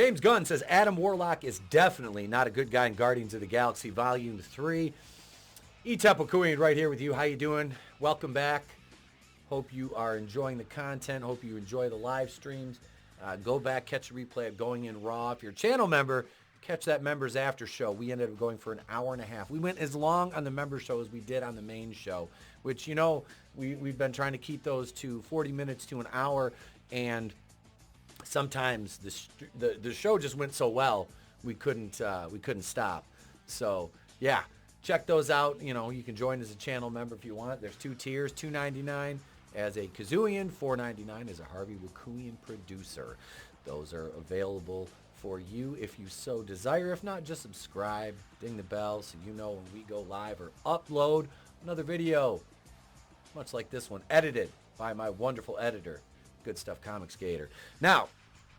James Gunn says Adam Warlock is definitely not a good guy in Guardians of the Galaxy Volume 3. Etepokuian right here with you. How you doing? Welcome back. Hope you are enjoying the content. Hope you enjoy the live streams. Go back, catch a replay of Going In Raw. If you're a channel member, catch that members after show. We ended up going for an hour and a half. We went as long on the member show as we did on the main show, which, you know, we've been trying to keep those to 40 minutes to an hour, and sometimes the show just went so well we couldn't stop. So yeah, check those out. You know, you can join as a channel member if you want. There's 2 tiers, $2.99 as a Kazuian, $4.99 as a Harvey Wakuian producer. Those are available for you if you so desire. If not, just subscribe, ding the bell so you know when we go live or upload another video, much like this one, edited by my wonderful editor, Goodstuff Comixgater. Now,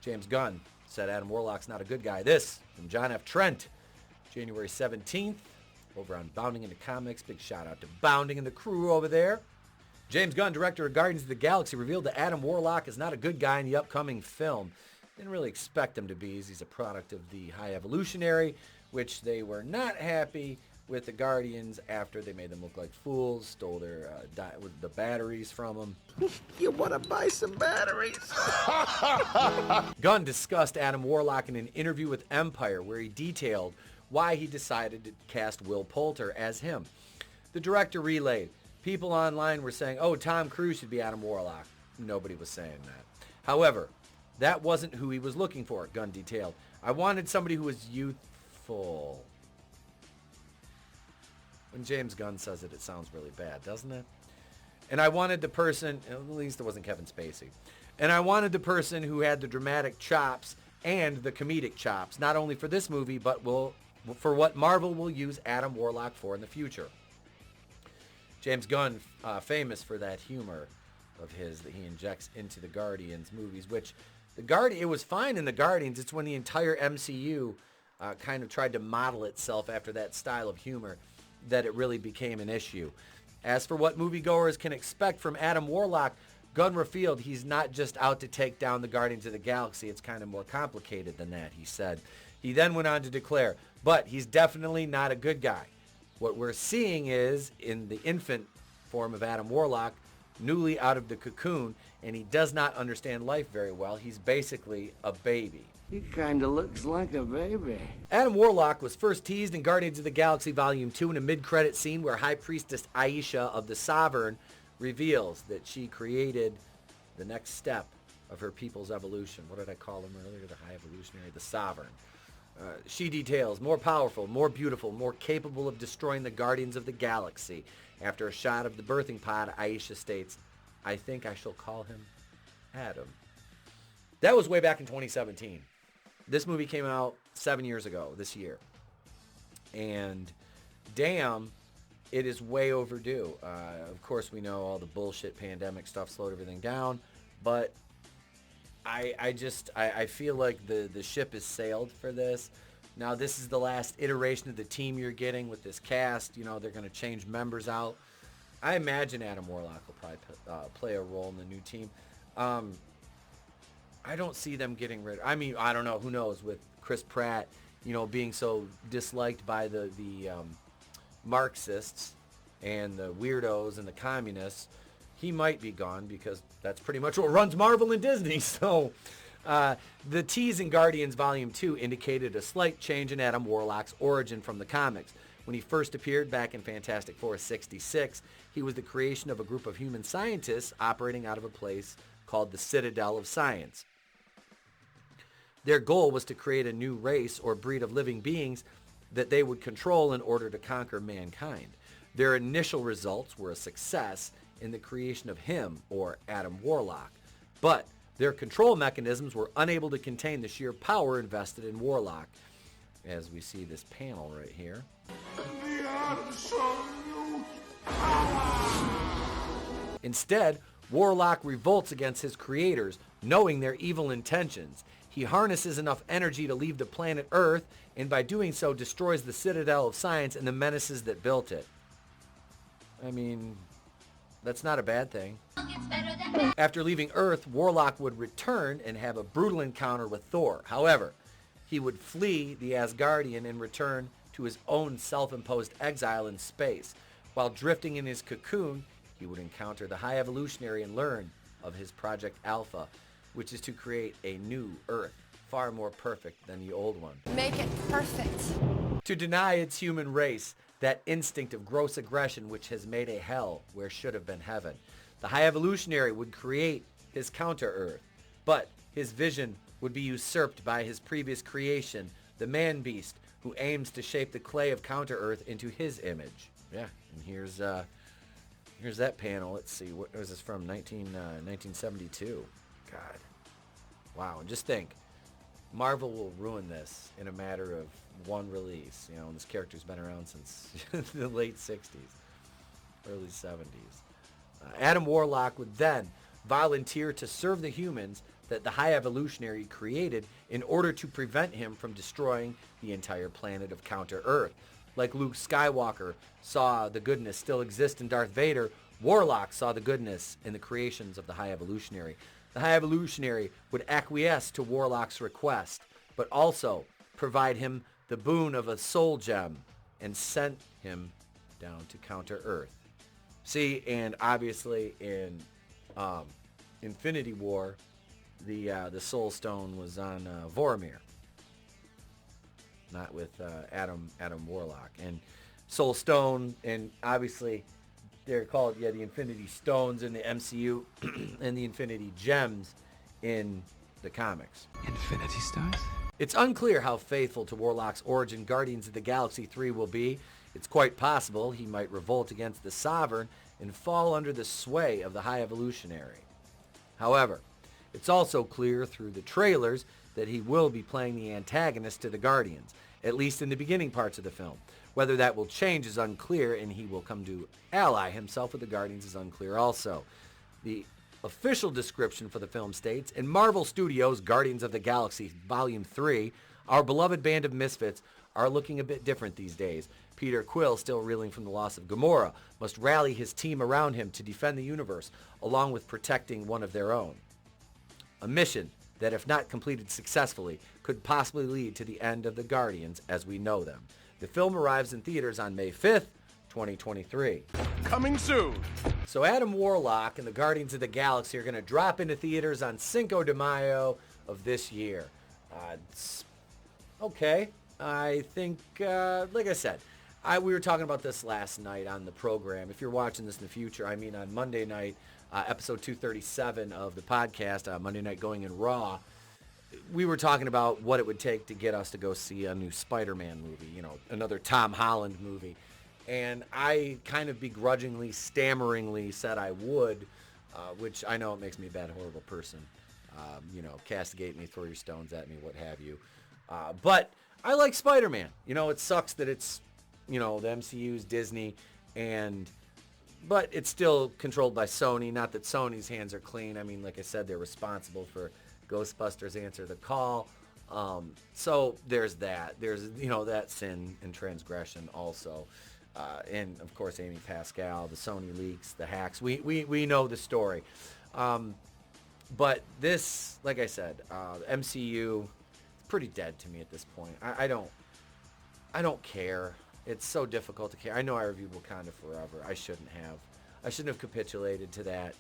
James Gunn said Adam Warlock's not a good guy. This from John F. Trent, January 17th, over on Bounding Into Comics. Big shout out to Bounding and the crew over there. James Gunn, director of Guardians of the Galaxy, revealed that Adam Warlock is not a good guy in the upcoming film. Didn't really expect him to be, as he's a product of the High Evolutionary, which they were not happy with the Guardians after they made them look like fools, stole their the batteries from them. You want to buy some batteries? Gunn discussed Adam Warlock in an interview with Empire, where he detailed why he decided to cast Will Poulter as him. The director relayed, people online were saying, oh, Tom Cruise should be Adam Warlock. Nobody was saying that. However, that wasn't who he was looking for, Gunn detailed. I wanted somebody who was youthful. When James Gunn says it, it sounds really bad, doesn't it? And I wanted the person, at least it wasn't Kevin Spacey, and I wanted the person who had the dramatic chops and the comedic chops, not only for this movie, but for what Marvel will use Adam Warlock for in the future. James Gunn, famous for that humor of his that he injects into the Guardians movies, which it was fine in the Guardians. It's when the entire MCU kind of tried to model itself after that style of humor that it really became an issue. As for what moviegoers can expect from Adam Warlock, Gunn revealed he's not just out to take down the Guardians of the Galaxy. It's kind of more complicated than that, he said. He then went on to declare, but he's definitely not a good guy. What we're seeing is, in the infant form of Adam Warlock, newly out of the cocoon, and he does not understand life very well. He's basically a baby. He kind of looks like a baby. Adam Warlock was first teased in Guardians of the Galaxy Volume 2 in a mid-credit scene where High Priestess Aisha of the Sovereign reveals that she created the next step of her people's evolution. What did I call them earlier? The High Evolutionary, the Sovereign. She details, more powerful, more beautiful, more capable of destroying the Guardians of the Galaxy. After a shot of the birthing pod, Aisha states, I think I shall call him Adam. That was way back in 2017. This movie came out 7 years ago, this year. And damn, it is way overdue. Of course, we know all the bullshit pandemic stuff slowed everything down. But I feel like the ship has sailed for this. Now, this is the last iteration of the team you're getting with this cast. You know, they're going to change members out. I imagine Adam Warlock will probably play a role in the new team. I don't see them getting rid of... I mean, I don't know. Who knows? With Chris Pratt, you know, being so disliked by the Marxists and the weirdos and the communists, he might be gone because that's pretty much what runs Marvel and Disney. So the tease in Guardians Volume 2 indicated a slight change in Adam Warlock's origin from the comics. When he first appeared back in Fantastic Four 66, he was the creation of a group of human scientists operating out of a place called the Citadel of Science. Their goal was to create a new race or breed of living beings that they would control in order to conquer mankind. Their initial results were a success in the creation of him, or Adam Warlock. But their control mechanisms were unable to contain the sheer power invested in Warlock, as we see this panel right here. The absolute power! Instead, Warlock revolts against his creators, knowing their evil intentions. He harnesses enough energy to leave the planet Earth, and by doing so destroys the Citadel of Science and the menaces that built it. I mean, that's not a bad thing. After leaving Earth, Warlock would return and have a brutal encounter with Thor. However, he would flee the Asgardian and return to his own self-imposed exile in space. While drifting in his cocoon, he would encounter the High Evolutionary and learn of his Project Alpha, which is to create a new Earth, far more perfect than the old one. Make it perfect. To deny its human race that instinct of gross aggression which has made a hell where should have been heaven. The High Evolutionary would create his counter-Earth, but his vision would be usurped by his previous creation, the Man-Beast, who aims to shape the clay of counter-Earth into his image. Yeah, and here's that panel. Let's see, what was this from? 1972. God. Wow, and just think, Marvel will ruin this in a matter of one release. You know, and this character's been around since the late 60s, early 70s. Adam Warlock would then volunteer to serve the humans that the High Evolutionary created in order to prevent him from destroying the entire planet of Counter-Earth. Like Luke Skywalker saw the goodness still exist in Darth Vader, Warlock saw the goodness in the creations of the High Evolutionary. The High Evolutionary would acquiesce to Warlock's request, but also provide him the boon of a soul gem and sent him down to Counter-Earth. See, and obviously in Infinity War, the Soul Stone was on Vormir, not with Adam Warlock. And Soul Stone, and obviously they're called the Infinity Stones in the MCU and the Infinity Gems in the comics. Infinity Stones? It's unclear how faithful to Warlock's origin Guardians of the Galaxy 3 will be. It's quite possible he might revolt against the Sovereign and fall under the sway of the High Evolutionary. However, it's also clear through the trailers that he will be playing the antagonist to the Guardians, at least in the beginning parts of the film. Whether that will change is unclear, and he will come to ally himself with the Guardians is unclear also. The official description for the film states, in Marvel Studios' Guardians of the Galaxy Volume 3, our beloved band of misfits are looking a bit different these days. Peter Quill, still reeling from the loss of Gamora, must rally his team around him to defend the universe, along with protecting one of their own. A mission that, if not completed successfully, could possibly lead to the end of the Guardians as we know them. The film arrives in theaters on May 5th, 2023. Coming soon. So Adam Warlock and the Guardians of the Galaxy are going to drop into theaters on Cinco de Mayo of this year. Okay. I think, like I said, we were talking about this last night on the program. If you're watching this in the future, I mean on Monday night, episode 237 of the podcast, Monday Night Going in Raw, we were talking about what it would take to get us to go see a new Spider-Man movie, you know, another Tom Holland movie. And I kind of begrudgingly, stammeringly said I would, which I know it makes me a bad, horrible person. You know, castigate me, throw your stones at me, what have you. But I like Spider-Man. You know, it sucks that it's, you know, the MCU's Disney, but it's still controlled by Sony. Not that Sony's hands are clean. I mean, like I said, they're responsible for Ghostbusters Answer the Call. So there's that. There's, you know, that sin and transgression also. And, of course, Amy Pascal, the Sony leaks, the hacks. We know the story. But this, like I said, the MCU, it's pretty dead to me at this point. I don't care. It's so difficult to care. I know I reviewed Wakanda Forever. I shouldn't have capitulated to that.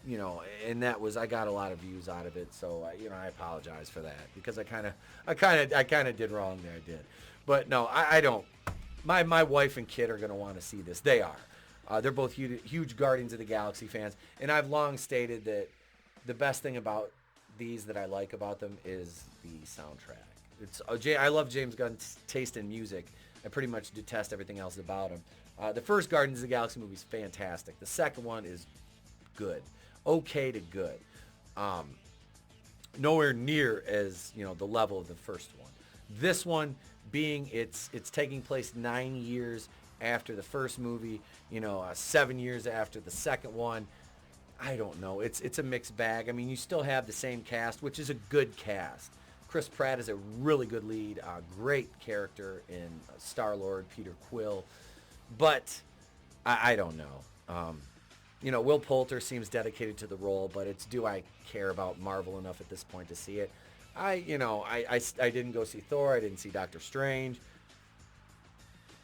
You know, and that was, I got a lot of views out of it, so you know, I apologize for that because I kind of did wrong there. I did, but no, I don't. My wife and kid are gonna want to see this. They are. They're both huge Guardians of the Galaxy fans, and I've long stated that the best thing about these that I like about them is the soundtrack. It's I love James Gunn's taste in music. I pretty much detest everything else about him. The first Guardians of the Galaxy movie is fantastic. The second one is good. Okay to good. Nowhere near as, you know, the level of the first one. This one being it's taking place 9 years after the first movie, you know, 7 years after the second one. I don't know. It's a mixed bag. I mean, you still have the same cast, which is a good cast. Chris Pratt is a really good lead, great character in Star-Lord, Peter Quill. But I don't know. You know, Will Poulter seems dedicated to the role, but it's, do I care about Marvel enough at this point to see it? I didn't go see Thor. I didn't see Doctor Strange.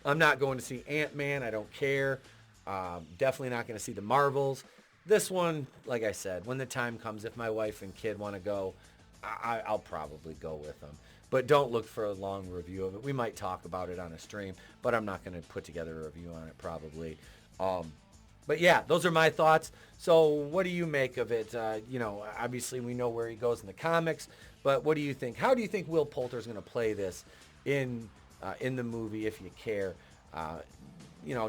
I'm not going to see Ant-Man. I don't care. Definitely not going to see the Marvels. This one, like I said, when the time comes, if my wife and kid want to go, I'll probably go with them. But don't look for a long review of it. We might talk about it on a stream, but I'm not going to put together a review on it probably. But yeah, those are my thoughts. So what do you make of it? Obviously we know where he goes in the comics, but what do you think? How do you think Will Poulter is going to play this in the movie, if you care?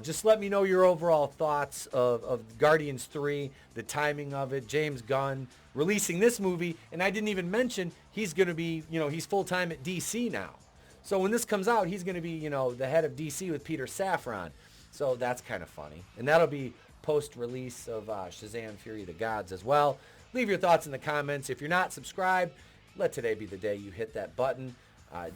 Just let me know your overall thoughts of Guardians 3, the timing of it, James Gunn releasing this movie, and I didn't even mention he's going to be, he's full-time at DC now. So when this comes out, he's going to be, the head of DC with Peter Safran. So that's kind of funny. And that'll be post-release of Shazam! Fury of the Gods as well. Leave your thoughts in the comments. If you're not subscribed, let today be the day you hit that button.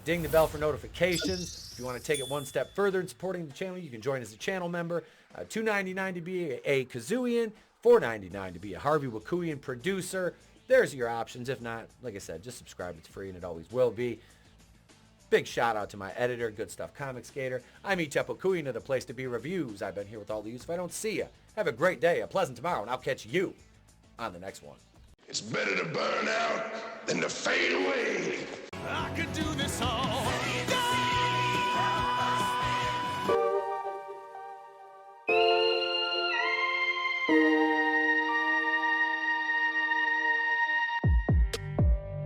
Ding the bell for notifications. If you want to take it one step further in supporting the channel, you can join as a channel member. $2.99 to be a Kazuian, $4.99 to be a Harvey Wakuian producer. There's your options. If not, like I said, just subscribe. It's free and it always will be. Big shout out to my editor, Goodstuff Comixgater. I'm Wakuian of the Place to Be Reviews. I've been here with all of you. So if I don't see you, have a great day, a pleasant tomorrow, and I'll catch you on the next one. It's better to burn out than to fade away. I could do this all day.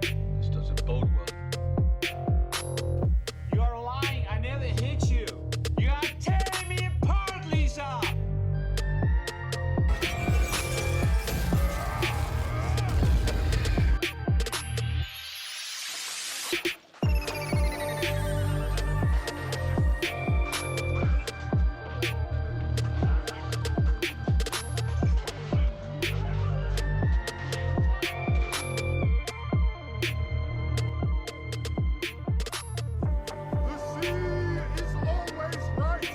This doesn't bode well. You're lying. I never hit you. You are tearing me apart, Lisa. The sea is always right.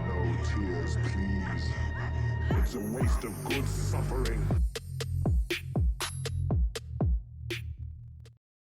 No tears, please. It's a waste of good suffering.